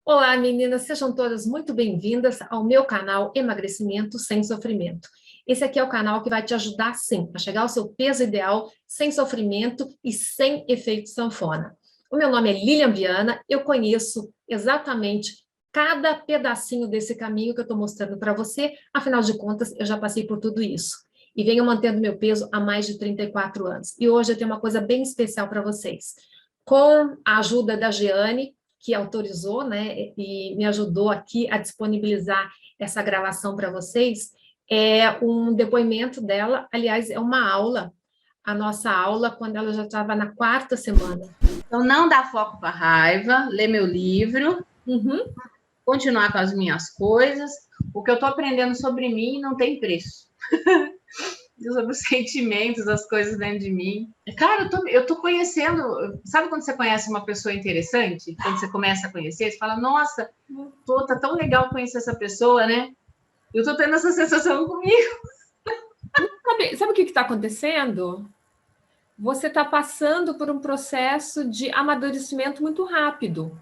Olá, meninas, sejam todas muito bem-vindas ao meu canal Emagrecimento Sem Sofrimento. Esse aqui é o canal que vai te ajudar, sim, a chegar ao seu peso ideal sem sofrimento e sem efeito sanfona. O meu nome é Lilian Viana, eu conheço exatamente cada pedacinho desse caminho que eu estou mostrando para você, afinal de contas, eu já passei por tudo isso. E venho mantendo meu peso há mais de 34 anos. E hoje eu tenho uma coisa bem especial para vocês. Com a ajuda da Jeane, que autorizou, né, e me ajudou aqui a disponibilizar essa gravação para vocês, é um depoimento dela, aliás, é uma aula, a nossa aula, quando ela já estava na quarta semana. Então, não dá foco para raiva, ler meu livro, Uhum. continuar com as minhas coisas. O que eu estou aprendendo sobre mim não tem preço. Sobre os sentimentos, as coisas dentro de mim. Cara, eu tô conhecendo. Sabe quando você conhece uma pessoa interessante? Quando você começa a conhecer, você fala, nossa, tá tão legal conhecer essa pessoa, né? Eu tô tendo essa sensação comigo. Sabe o que está acontecendo? Você está passando por um processo de amadurecimento muito rápido,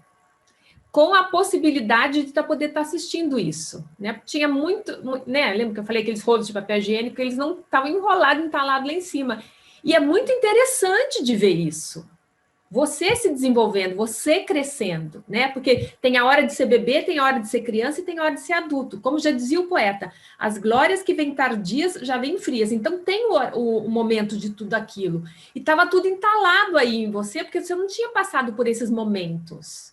com a possibilidade de poder estar assistindo isso, né? Tinha muito, né? Lembra que eu falei aqueles rolos de papel higiênico, eles não estavam enrolados, entalados lá em cima. E é muito interessante de ver isso. Você se desenvolvendo, você crescendo, né? Porque tem a hora de ser bebê, tem a hora de ser criança e tem a hora de ser adulto. Como já dizia o poeta, as glórias que vêm tardias já vêm frias. Então tem o momento de tudo aquilo. E estava tudo entalado aí em você, porque você não tinha passado por esses momentos.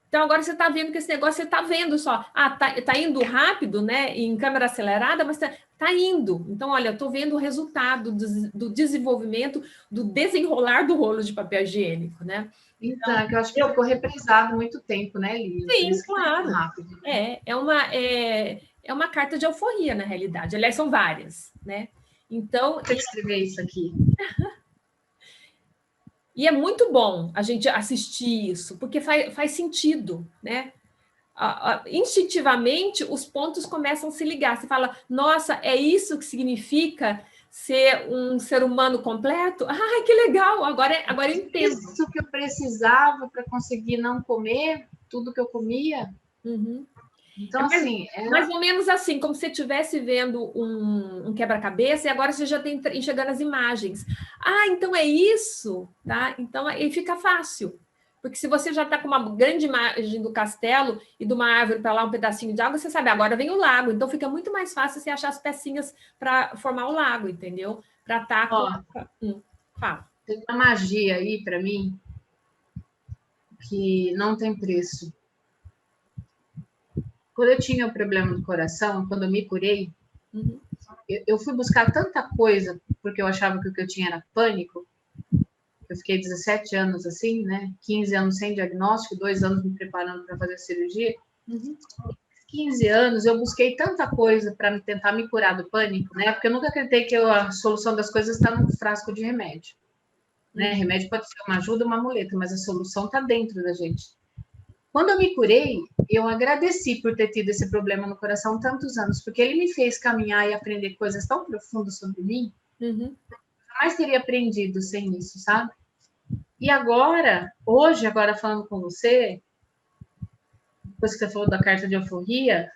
Então, agora você está vendo que esse negócio, você está vendo só, tá indo rápido, né, em câmera acelerada, mas tá indo. Então, olha, eu estou vendo o resultado do desenvolvimento, do desenrolar do rolo de papel higiênico, né? Então, que eu acho que ficou represado muito tempo, né, Lívia? Por Sim, isso que tá tão claro. rápido. É uma carta de euforia, na realidade. Aliás, são várias, né? Então, Vou escrever isso aqui. e é muito bom a gente assistir isso, porque faz sentido, né? Instintivamente os pontos começam a se ligar. Você fala, nossa, é isso que significa ser um ser humano completo? Ai, que legal! Agora eu entendo. Isso que eu precisava para conseguir não comer tudo que eu comia. Uhum. Então, assim, Mais ou menos assim, como se você estivesse vendo um quebra-cabeça e agora você já está enxergando as imagens. Ah, então é isso, tá? Então aí fica fácil. Porque se você já está com uma grande imagem do castelo e de uma árvore para lá, um pedacinho de água, você sabe, agora vem o lago. Então fica muito mais fácil você achar as pecinhas para formar o lago, entendeu? Para estar com. Fala. Tem uma magia aí para mim que não tem preço. Quando eu tinha o problema do coração, quando eu me curei, eu fui buscar tanta coisa porque eu achava que o que eu tinha era pânico. Eu fiquei 17 anos assim, né? 15 anos sem diagnóstico, 2 anos me preparando para fazer a cirurgia. 15 anos eu busquei tanta coisa para tentar me curar do pânico, né? Porque eu nunca acreditei que a solução das coisas está num frasco de remédio. Né? Remédio pode ser uma ajuda, uma muleta, mas a solução está dentro da gente. Quando eu me curei, eu agradeci por ter tido esse problema no coração tantos anos, porque ele me fez caminhar e aprender coisas tão profundas sobre mim, jamais teria aprendido sem isso, sabe? E agora, hoje, agora falando com você, depois que você falou da carta de euforia,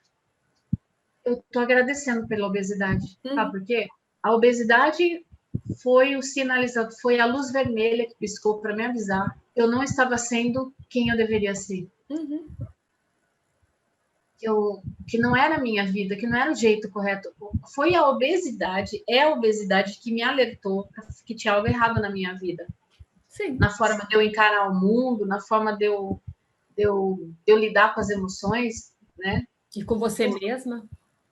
eu tô agradecendo pela obesidade, sabe por quê? A obesidade foi o sinalizador, foi a luz vermelha que piscou para me avisar. Eu não estava sendo quem eu deveria ser. Que não era a minha vida, que não era o jeito correto. Foi a obesidade, é a obesidade que me alertou que tinha algo errado na minha vida. Sim. Na forma de eu encarar o mundo, na forma de eu lidar com as emoções, né? E com você mesma?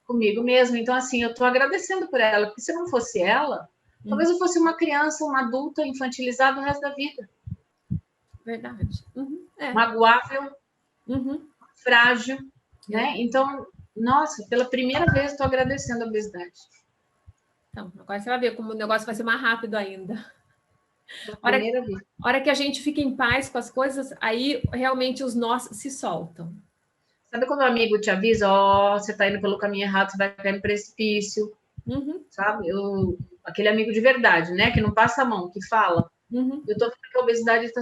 Comigo mesma. Então, assim, eu estou agradecendo por ela, porque se não fosse ela, talvez eu fosse uma criança, uma adulta infantilizada o resto da vida. Verdade. Magoável, frágil, né? Então, nossa, pela primeira vez estou agradecendo a obesidade. Então, agora você vai ver como o negócio vai ser mais rápido ainda. Primeira vez. Hora que a gente fica em paz com as coisas, aí realmente os nós se soltam. Sabe quando um amigo te avisa, você tá indo pelo caminho errado, você vai cair no precipício, sabe? Aquele amigo de verdade, né? Que não passa a mão, que fala. Eu tô vendo que a obesidade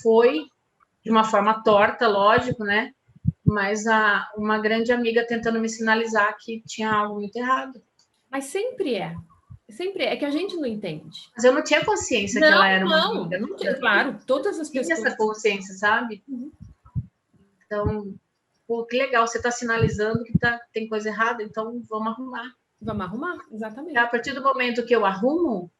foi de uma forma torta, lógico, né? mas uma grande amiga tentando me sinalizar que tinha algo muito errado. Mas sempre é. Sempre é que a gente não entende. Mas eu não tinha consciência que ela era uma amiga. Não tinha, claro, todas as pessoas. Tinha essa consciência, sabe? Uhum. Então, pô, que legal, você está sinalizando que tem coisa errada, então vamos arrumar. Vamos arrumar, exatamente. A partir do momento que eu arrumo,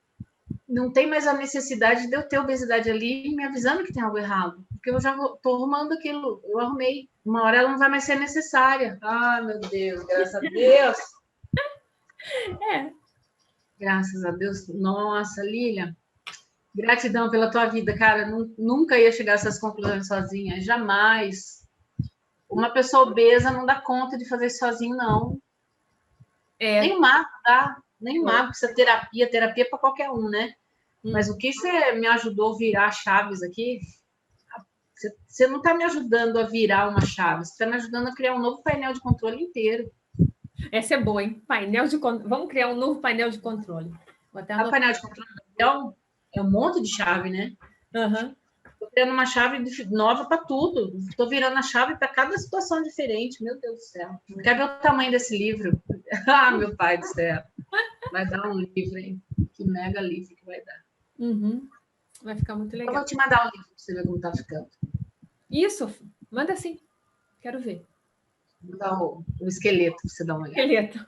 não tem mais a necessidade de eu ter obesidade ali me avisando que tem algo errado. Porque eu já estou arrumando aquilo, eu arrumei. Uma hora ela não vai mais ser necessária. Ah, meu Deus, graças a Deus. É. Graças a Deus. Nossa, Lília, gratidão pela tua vida, cara. Nunca ia chegar a essas conclusões sozinha, jamais. Uma pessoa obesa não dá conta de fazer isso sozinho, não. Nem magro, tá? Nem magro, precisa terapia é para qualquer um, né? Mas o que você me ajudou a virar chaves aqui, você não está me ajudando a virar uma chave, você está me ajudando a criar um novo painel de controle inteiro. Essa é boa, hein? Painel de controle. Vamos criar um novo painel de controle. O painel de controle é um monte de chave, né? Uhum. Estou criando uma chave nova para tudo. Estou virando a chave para cada situação diferente. Meu Deus do céu. Quer ver o tamanho desse livro? Ah, meu pai do céu. Vai dar um livro, hein? Que mega livro que vai dar. Uhum. Vai ficar muito legal. Eu vou te mandar um livro para você ver como está ficando. Isso, manda sim. Quero ver. Vou dar o esqueleto para você dar uma olhada. Esqueleto.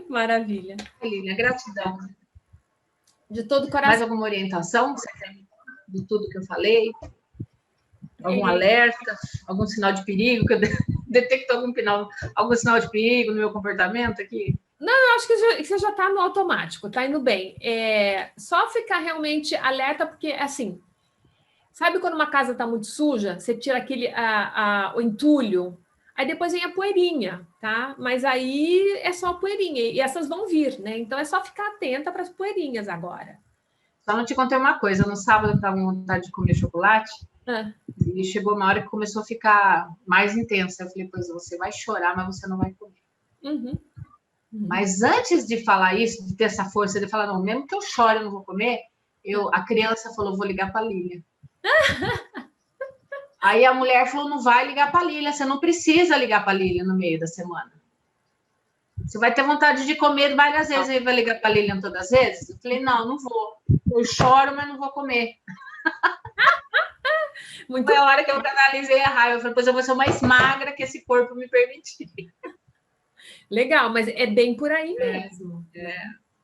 Maravilha. Lília, gratidão. De todo o coração. Mais alguma orientação de tudo que eu falei? Algum alerta? Algum sinal de perigo? Que eu detecto algum sinal de perigo no meu comportamento aqui? Não, eu acho que você já está no automático, está indo bem. Só ficar realmente alerta, porque, assim, sabe quando uma casa está muito suja, você tira o entulho, aí depois vem a poeirinha, tá? Mas aí é só a poeirinha, e essas vão vir, né? Então é só ficar atenta para as poeirinhas agora. Só não te contei uma coisa, no sábado eu estava com vontade de comer chocolate, e chegou uma hora que começou a ficar mais intensa. Eu falei, pois você vai chorar, mas você não vai comer. Uhum. Mas antes de falar isso, de ter essa força de falar, não, mesmo que eu chore, eu não vou comer, a criança falou, vou ligar para a Lília. Aí a mulher falou, não vai ligar para a Lília, você não precisa ligar para a Lília no meio da semana. Você vai ter vontade de comer várias vezes, aí vai ligar para a Lilian todas as vezes? Eu falei, não vou. Eu choro, mas não vou comer. Foi a hora que eu canalizei a raiva. Eu falei, pois eu vou ser mais magra que esse corpo me permitir. Legal, mas é bem por aí mesmo.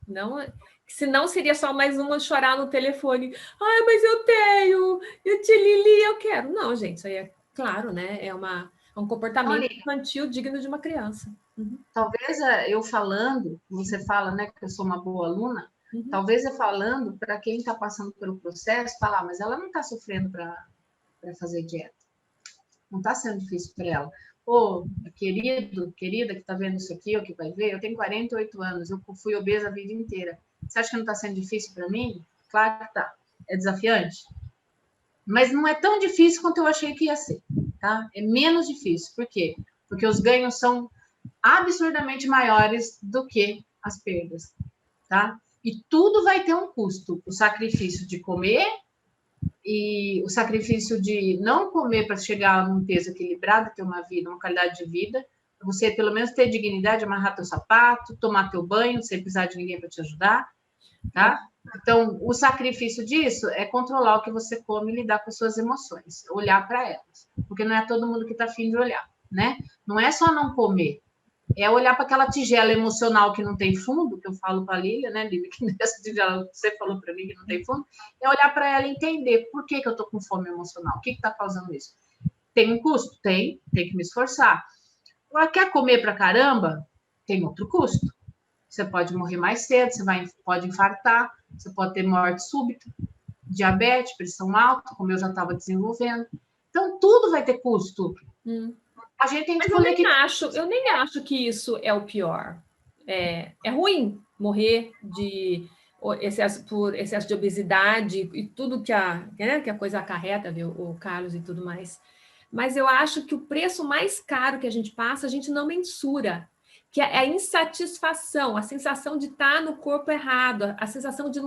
Não, senão seria só mais uma chorar no telefone. Ai, mas eu te Lili, eu quero. Não, gente, isso aí é claro, né? É um comportamento infantil digno de uma criança. Uhum. Talvez eu falando, você fala, né, que eu sou uma boa aluna, talvez eu falando para quem está passando pelo processo, falar, mas ela não está sofrendo para fazer dieta. Não está sendo difícil para ela. Ô, querida que está vendo isso aqui, ou que vai ver, eu tenho 48 anos, eu fui obesa a vida inteira. Você acha que não está sendo difícil para mim? Claro que está. É desafiante. Mas não é tão difícil quanto eu achei que ia ser, tá? É menos difícil. Por quê? Porque os ganhos são absurdamente maiores do que as perdas, tá? E tudo vai ter um custo. O sacrifício de comer e o sacrifício de não comer para chegar num peso equilibrado, ter uma vida, uma qualidade de vida, você pelo menos ter dignidade, amarrar teu sapato, tomar teu banho, sem precisar de ninguém para te ajudar, tá? Então, o sacrifício disso é controlar o que você come e lidar com as suas emoções, olhar para elas, porque não é todo mundo que está afim de olhar, né? Não é só não comer, é olhar para aquela tigela emocional que não tem fundo, que eu falo para a Lília, né, Lília, que essa tigela que você falou para mim que não tem fundo, é olhar para ela e entender por que eu estou com fome emocional, o que está causando isso. Tem um custo? Tem que me esforçar. Agora, quer comer para caramba? Tem outro custo. Você pode morrer mais cedo, pode infartar, você pode ter morte súbita, diabetes, pressão alta, como eu já estava desenvolvendo. Então, tudo vai ter custo. A gente tem que escolher eu nem acho que isso é o pior. É ruim morrer por excesso de obesidade e tudo que a coisa acarreta, viu, o Carlos e tudo mais. Mas eu acho que o preço mais caro que a gente passa, a gente não mensura, que é a insatisfação, a sensação de estar no corpo errado, a sensação de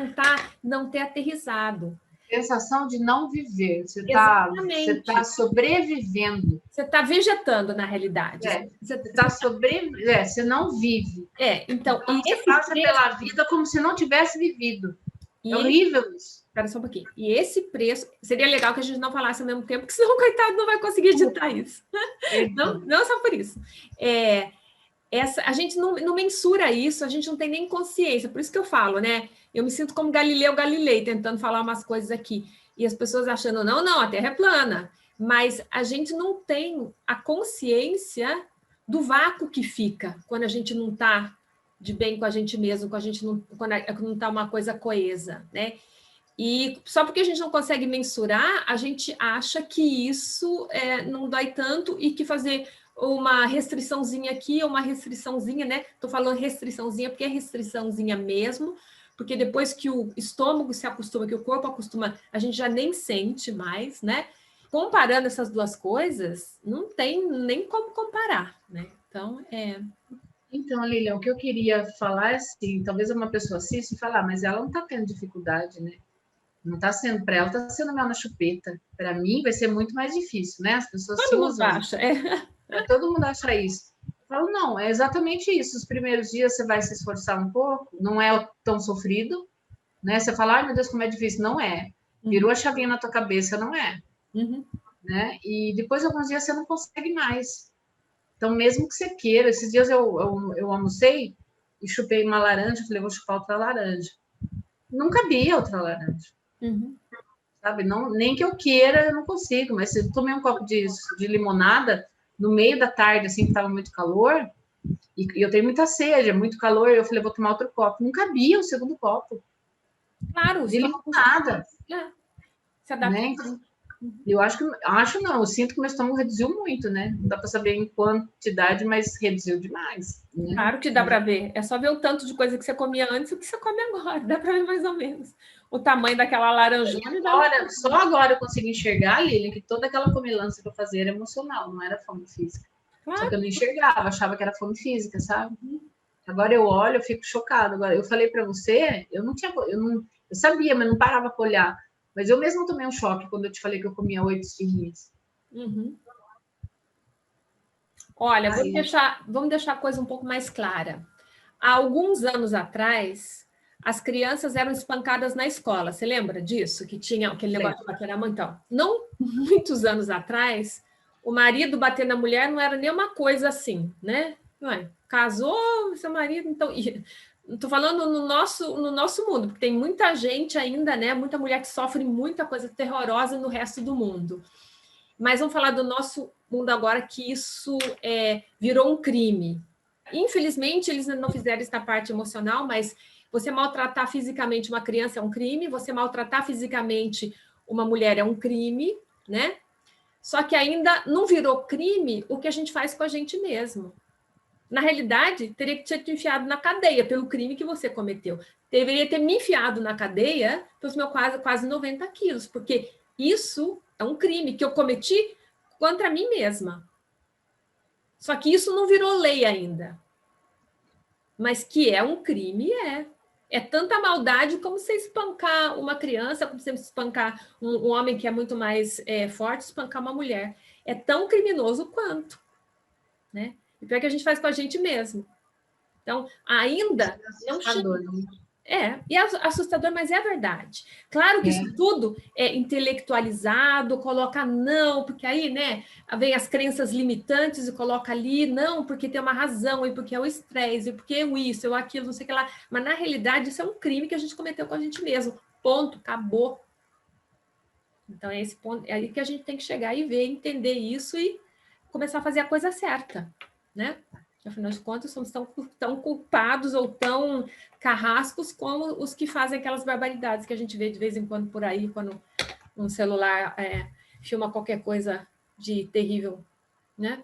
não ter aterrissado. Sensação de não viver. Você está sobrevivendo. Você está vegetando, na realidade. Você está sobrevivendo. Você não vive. Então você passa pela vida como se não tivesse vivido. É horrível isso. Espera só um pouquinho. E esse preço... Seria legal que a gente não falasse ao mesmo tempo, porque senão o coitado não vai conseguir editar isso. Não só por isso. A gente não mensura isso, a gente não tem nem consciência. Por isso que eu falo, né? Eu me sinto como Galileu Galilei, tentando falar umas coisas aqui. E as pessoas achando, não, a Terra é plana. Mas a gente não tem a consciência do vácuo que fica quando a gente não está de bem com a gente mesmo, quando não está uma coisa coesa, né? E só porque a gente não consegue mensurar, a gente acha que isso não dói tanto e que fazer uma restriçãozinha aqui, uma restriçãozinha, né? Estou falando restriçãozinha porque é restriçãozinha mesmo, porque depois que o estômago se acostuma, que o corpo acostuma, a gente já nem sente mais, né? Comparando essas duas coisas, não tem nem como comparar, né? Então, Lilian, o que eu queria falar é assim, talvez uma pessoa assista e falar, mas ela não está tendo dificuldade, né? Não está sendo para ela, está sendo mel na chupeta. Para mim vai ser muito mais difícil, né? As pessoas todo mundo acha, todo mundo acha isso. Eu falo, não, é exatamente isso. Os primeiros dias você vai se esforçar um pouco, não é tão sofrido, né? Você fala, ai meu Deus, como é difícil. Não é. Virou a chavinha na tua cabeça, não é. Né? E depois, alguns dias, você não consegue mais. Então, mesmo que você queira, esses dias eu almocei e chupei uma laranja, falei, vou chupar outra laranja. Não cabia outra laranja. Sabe? Não, nem que eu queira, eu não consigo. Mas se eu tomei um copo de limonada no meio da tarde, assim, que estava muito calor, e eu tenho muita sede, é muito calor, eu falei, vou tomar outro copo. Não cabia o segundo copo. Claro, de limonada. Se adapta. Né? Eu eu sinto que meu estômago reduziu muito, né? Não dá para saber em quantidade, mas reduziu demais. Né? Claro que dá para ver. É só ver o tanto de coisa que você comia antes e o que você come agora. Dá para ver mais ou menos. O tamanho daquela laranjinha. Só agora eu consigo enxergar, Lilian, que toda aquela comilança que eu fazia era emocional, não era fome física. Claro. Só que eu não enxergava, achava que era fome física, sabe? Agora eu olho, eu fico chocada. Agora, eu falei para você, eu sabia, mas não parava para olhar. Mas eu mesmo tomei um choque quando eu te falei que eu comia 8 esfirrinhas. Olha, vamos deixar a coisa um pouco mais clara. Há alguns anos atrás, as crianças eram espancadas na escola. Você lembra disso? Que tinha aquele negócio de bater na mão? Então, não muitos anos atrás, o marido bater na mulher não era nenhuma coisa assim, né? Casou, seu marido, então... Estou falando no nosso mundo, porque tem muita gente ainda, né? Muita mulher que sofre muita coisa terrorosa no resto do mundo. Mas vamos falar do nosso mundo agora, que isso virou um crime. Infelizmente, eles não fizeram isso na parte emocional, mas você maltratar fisicamente uma criança é um crime, você maltratar fisicamente uma mulher é um crime, né? Só que ainda não virou crime o que a gente faz com a gente mesmo. Na realidade, teria que ter te enfiado na cadeia pelo crime que você cometeu. Deveria ter me enfiado na cadeia pelos meus quase 90 quilos, porque isso é um crime que eu cometi contra mim mesma. Só que isso não virou lei ainda. Mas que é um crime, é. É tanta maldade como você espancar uma criança, como você espancar um homem que é muito mais forte, espancar uma mulher. É tão criminoso quanto, né? E pior que a gente faz com a gente mesmo. Então, ainda não chega. E é assustador, mas é a verdade. Claro que isso tudo é intelectualizado, coloca não, porque aí, né, vem as crenças limitantes e coloca ali, não, porque tem uma razão, e porque é o estresse, e porque é isso, é aquilo, não sei o que lá. Mas, na realidade, isso é um crime que a gente cometeu com a gente mesmo. Ponto, acabou. Então, é esse ponto, é aí que a gente tem que chegar e ver, entender isso e começar a fazer a coisa certa, né? Afinal de contas, somos tão culpados ou tão carrascos como os que fazem aquelas barbaridades que a gente vê de vez em quando por aí, quando um celular filma qualquer coisa de terrível, né?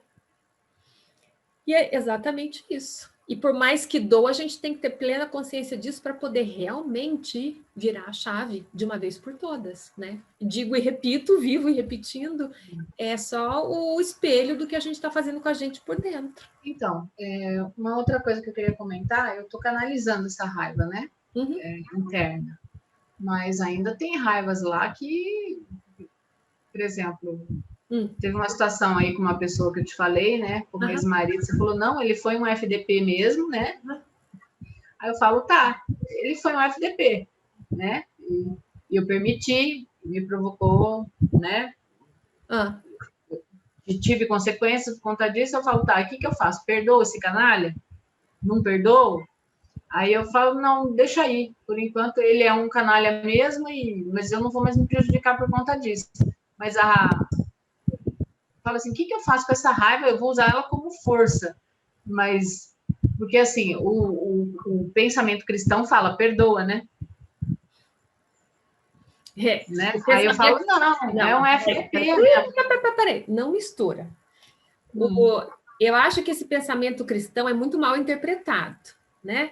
E é exatamente isso. E por mais que doa, a gente tem que ter plena consciência disso para poder realmente virar a chave de uma vez por todas, né? Digo e repito, vivo e repetindo, é só o espelho do que a gente está fazendo com a gente por dentro. Então, uma outra coisa que eu queria comentar, eu estou canalizando essa raiva, né? Interna. Mas ainda tem raivas lá que, por exemplo, teve uma situação aí com uma pessoa que eu te falei, né? Como ex-marido, você falou, não, ele foi um FDP mesmo, né? Aí eu falo, tá, ele foi um FDP, né? E eu permiti, me provocou, né? E tive consequências por conta disso, eu falo, tá, o que eu faço? Perdoo esse canalha? Não perdoo? Aí eu falo, não, deixa aí. Por enquanto ele é um canalha mesmo, mas eu não vou mais me prejudicar por conta disso. Mas falo assim, o que eu faço com essa raiva? Eu vou usar ela como força. Mas, porque assim, o pensamento cristão fala, perdoa, né? Né? Aí eu falo, não, é um FDP mesmo. Peraí, não mistura. Eu acho que esse pensamento cristão é muito mal interpretado, né?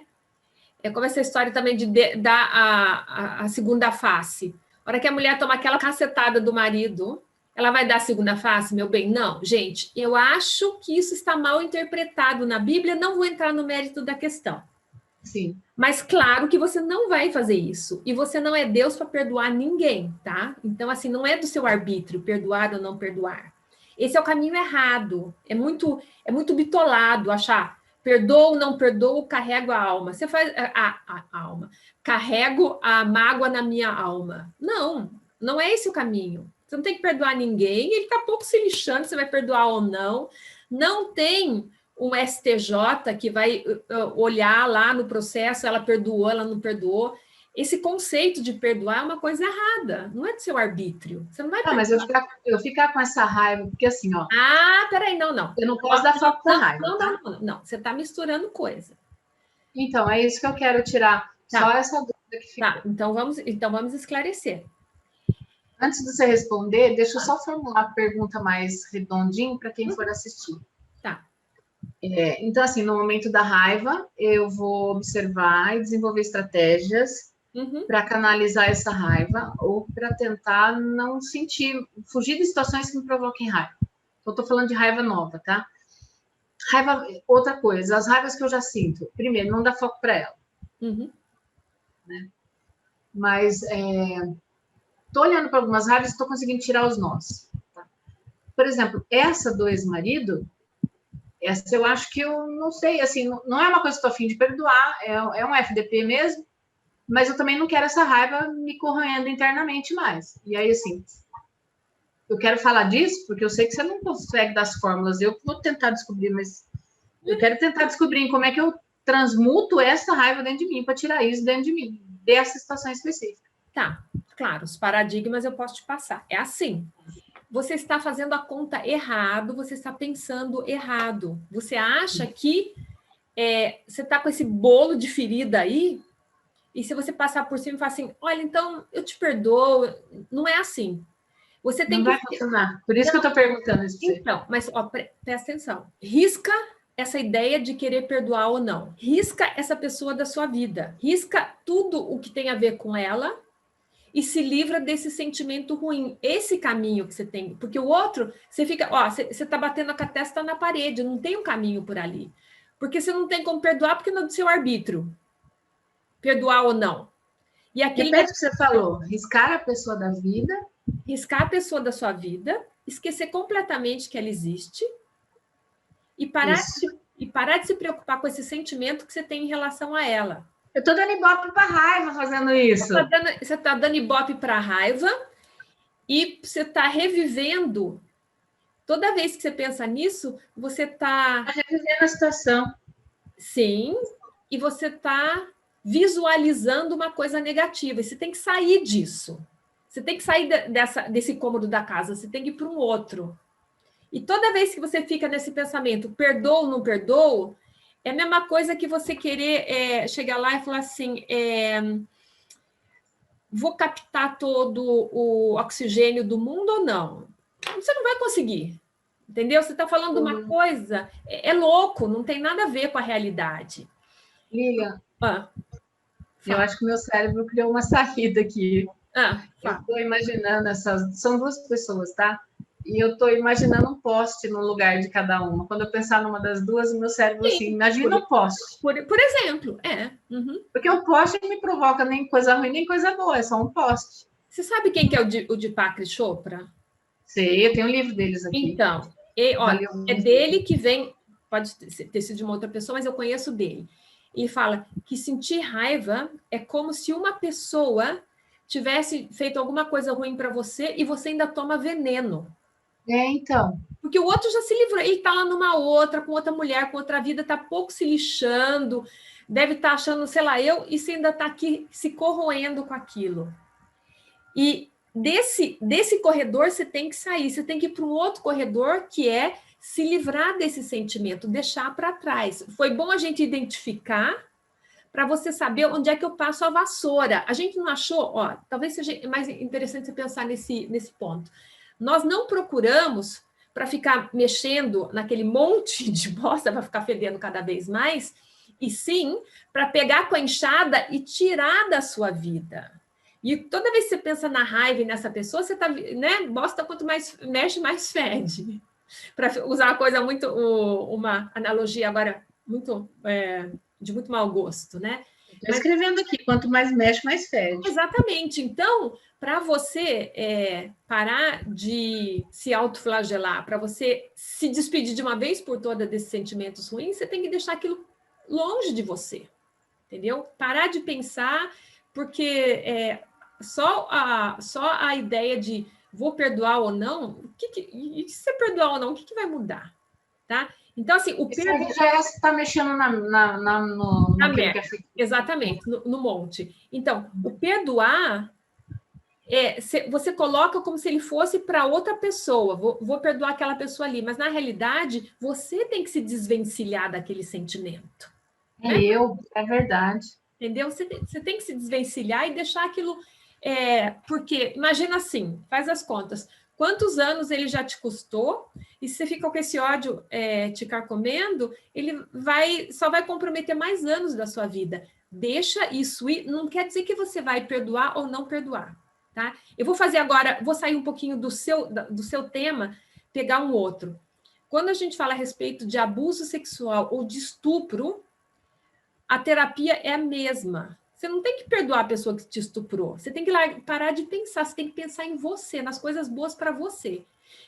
É como essa história também de dar a segunda face. A hora que a mulher toma aquela cacetada do marido, ela vai dar a segunda face, meu bem? Não, gente, eu acho que isso está mal interpretado na Bíblia, não vou entrar no mérito da questão. Sim. Mas claro que você não vai fazer isso. E você não é Deus para perdoar ninguém, tá? Então, assim, não é do seu arbítrio perdoar ou não perdoar. Esse é o caminho errado. É muito bitolado achar perdoa ou não perdoa, carrego a alma. Você faz a alma. Carrego a mágoa na minha alma. Não, não é esse o caminho. Você não tem que perdoar ninguém, ele tá pouco se lixando, você vai perdoar ou não. Não tem um STJ que vai olhar lá no processo, ela perdoou, ela não perdoou. Esse conceito de perdoar é uma coisa errada, não é do seu arbítrio. Você não vai perdoar. Mas eu ficar com essa raiva, porque assim, ó. Peraí, não. Eu não posso dar foco para raiva. Não, você está misturando coisa. Então, é isso que eu quero tirar. Tá. Só essa dúvida que ficou. Tá, então vamos esclarecer. Antes de você responder, deixa eu só formular a pergunta mais redondinho para quem for assistir. Tá. Então, assim, no momento da raiva, eu vou observar e desenvolver estratégias para canalizar essa raiva ou para tentar não fugir de situações que me provoquem raiva. Eu estou falando de raiva nova, tá? Raiva, outra coisa, as raivas que eu já sinto. Primeiro, não dá foco para ela. Né? Mas estou olhando para algumas raivas e estou conseguindo tirar os nós. Tá? Por exemplo, essa do ex-marido, essa eu acho que eu não sei, assim, não é uma coisa que estou a fim de perdoar, é um FDP mesmo, mas eu também não quero essa raiva me corroendo internamente mais. E aí, assim, eu quero falar disso porque eu sei que você não consegue dar as fórmulas, eu vou tentar descobrir, mas eu quero tentar descobrir como é que eu transmuto essa raiva dentro de mim para tirar isso dentro de mim, dessa situação específica. Tá, claro, os paradigmas eu posso te passar. É assim, você está fazendo a conta errado, você está pensando errado. Você acha que você está com esse bolo de ferida aí, e se você passar por cima e falar assim, olha, então eu te perdoo, não é assim. Você tem não vai funcionar. Por isso que eu estou perguntando isso. Então, mas presta atenção. Risca essa ideia de querer perdoar ou não. Risca essa pessoa da sua vida. Risca tudo o que tem a ver com ela e se livra desse sentimento ruim. Esse caminho que você tem. Porque o outro, você fica... você está batendo com a testa na parede. Não tem um caminho por ali. Porque você não tem como perdoar porque não é do seu arbítrio. Perdoar ou não. E repete o que você falou. Riscar a pessoa da vida. Riscar a pessoa da sua vida. Esquecer completamente que ela existe. E parar de se preocupar com esse sentimento que você tem em relação a ela. Eu estou dando ibope para raiva fazendo isso. Você está dando ibope para raiva e você está revivendo. Toda vez que você pensa nisso, você está... revivendo a situação. Sim, e você está visualizando uma coisa negativa. E você tem que sair disso. Você tem que sair desse cômodo da casa. Você tem que ir para um outro. E toda vez que você fica nesse pensamento, perdoo ou não perdoo, é a mesma coisa que você querer chegar lá e falar assim, vou captar todo o oxigênio do mundo ou não? Você não vai conseguir, entendeu? Você está falando uma coisa, é louco, não tem nada a ver com a realidade. Lilian, eu acho que o meu cérebro criou uma saída aqui. Eu estou imaginando são duas pessoas, tá? E eu estou imaginando um poste no lugar de cada uma. Quando eu pensar numa das duas, meu cérebro assim, imagina o poste. Por exemplo, Uhum. Porque o poste não me provoca nem coisa ruim, nem coisa boa, é só um poste. Você sabe quem que é o Deepak Chopra? Sei, eu tenho um livro deles aqui. Então, é dele que vem, pode ter sido de uma outra pessoa, mas eu conheço dele. Ele fala que sentir raiva é como se uma pessoa tivesse feito alguma coisa ruim para você e você ainda toma veneno. Então. Porque o outro já se livrou, ele está lá numa outra, com outra mulher, com outra vida, está pouco se lixando, deve estar achando, sei lá, e você ainda está aqui se corroendo com aquilo. E desse corredor você tem que sair, você tem que ir para um outro corredor que é se livrar desse sentimento, deixar para trás. Foi bom a gente identificar para você saber onde é que eu passo a vassoura. A gente não achou, talvez seja mais interessante você pensar nesse ponto. Nós não procuramos para ficar mexendo naquele monte de bosta, para ficar fedendo cada vez mais, e sim para pegar com a enxada e tirar da sua vida. E toda vez que você pensa na raiva e nessa pessoa, você está, né? Bosta, quanto mais mexe, mais fede. Para usar uma coisa muito, uma analogia agora muito de muito mau gosto, né? Estou escrevendo aqui, quanto mais mexe, mais fede. Exatamente. Então, para você parar de se autoflagelar, para você se despedir de uma vez por todas desses sentimentos ruins, você tem que deixar aquilo longe de você, entendeu? Parar de pensar, porque só a ideia de vou perdoar ou não, e se você perdoar ou não, o que vai mudar? Tá? Então, assim, o perdão já está mexendo no que é feito. Exatamente, no monte. Então, o perdoar você coloca como se ele fosse para outra pessoa. Vou perdoar aquela pessoa ali, mas na realidade você tem que se desvencilhar daquele sentimento. Né? É verdade. Entendeu? Você tem que se desvencilhar e deixar aquilo. Porque, imagina assim, faz as contas. Quantos anos ele já te custou? E se você fica com esse ódio te carcomendo, ele só vai comprometer mais anos da sua vida. Deixa isso ir. Não quer dizer que você vai perdoar ou não perdoar. Tá? Eu vou fazer agora, vou sair um pouquinho do seu tema, pegar um outro. Quando a gente fala a respeito de abuso sexual ou de estupro, a terapia é a mesma. Você não tem que perdoar a pessoa que te estuprou. Você tem que parar de pensar. Você tem que pensar em você, nas coisas boas para você.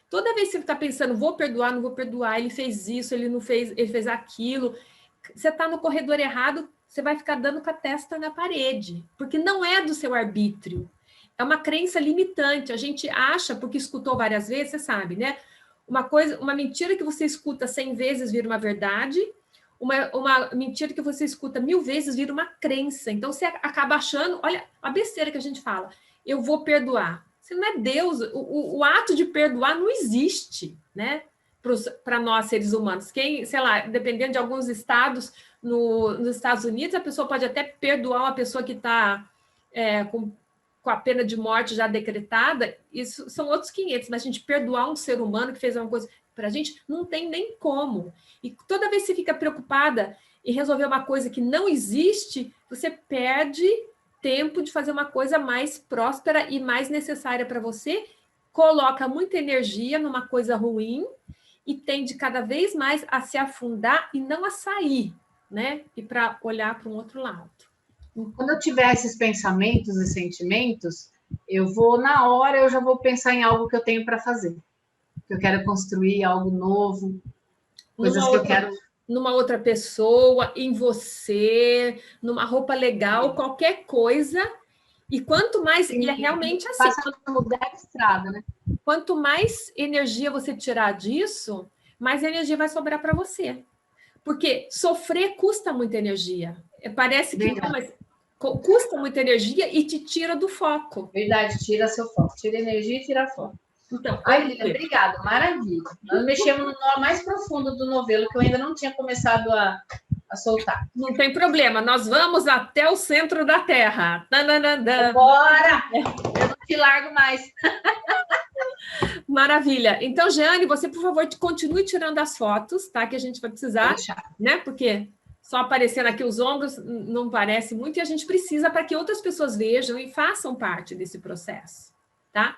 Toda vez que você está pensando, vou perdoar, não vou perdoar, ele fez isso, ele não fez, ele fez aquilo. Você está no corredor errado, você vai ficar dando com a testa na parede, porque não é do seu arbítrio. É uma crença limitante. A gente acha, porque escutou várias vezes, você sabe, né? Uma mentira que você escuta 100 vezes vira uma verdade. Uma mentira que você escuta 1000 vezes vira uma crença. Então, você acaba achando... Olha a besteira que a gente fala. Eu vou perdoar. Você não é Deus. O ato de perdoar não existe, né? Para nós, seres humanos. Sei lá, dependendo de alguns estados, nos Estados Unidos, a pessoa pode até perdoar uma pessoa que está com a pena de morte já decretada. Isso são outros 500. Mas a gente perdoar um ser humano que fez uma coisa... Para a gente, não tem nem como. E toda vez que você fica preocupada em resolver uma coisa que não existe, você perde tempo de fazer uma coisa mais próspera e mais necessária para você, coloca muita energia numa coisa ruim e tende cada vez mais a se afundar e não a sair, né? E para olhar para um outro lado. Quando eu tiver esses pensamentos e sentimentos, eu já vou pensar em algo que eu tenho para fazer. Que eu quero construir algo novo, coisas que eu quero... Numa outra pessoa, em você, numa roupa legal, qualquer coisa. E quanto mais... Sim, e é realmente assim. Passando por mudar a estrada, né? Quanto mais energia você tirar disso, mais energia vai sobrar para você. Porque sofrer custa muita energia. Parece que não, mas custa muita energia e te tira do foco. Verdade, tira seu foco. Tira energia e tira foco. Então, ai, Lilian, obrigada, maravilha. Nós mexemos no nó mais profundo do novelo, que eu ainda não tinha começado a soltar. Não tem problema, nós vamos até o centro da Terra. Bora! Eu não te largo mais. Maravilha. Então, Jeane, você, por favor, continue tirando as fotos, tá? Que a gente vai precisar, né? Porque só aparecendo aqui os ombros não parece muito, e a gente precisa para que outras pessoas vejam e façam parte desse processo, tá?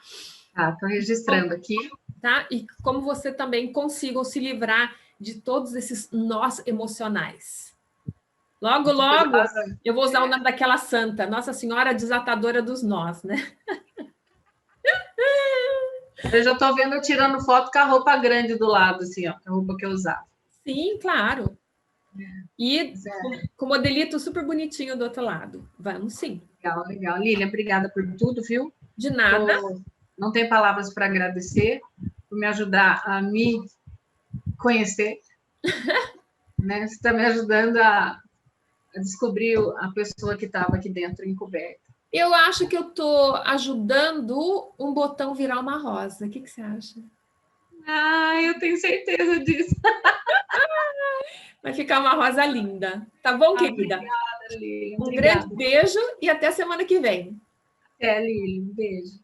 Estou registrando aqui. tá? E como você também consiga se livrar de todos esses nós emocionais. Logo, logo, eu vou usar o nome daquela santa, Nossa Senhora Desatadora dos Nós, né? Eu já estou vendo eu tirando foto com a roupa grande do lado, assim, ó, a roupa que eu usava. Sim, claro. E com o modelito super bonitinho do outro lado. Vamos sim. Legal, legal. Lília, obrigada por tudo, viu? De nada. Não tem palavras para agradecer, por me ajudar a me conhecer. Né? Você está me ajudando a descobrir a pessoa que estava aqui dentro encoberta. Eu acho que eu estou ajudando um botão virar uma rosa. O que você acha? Ah, eu tenho certeza disso. Vai ficar uma rosa linda. Tá bom, querida? Obrigada, Lília. Um grande beijo e até semana que vem. Até, Lília. Um beijo.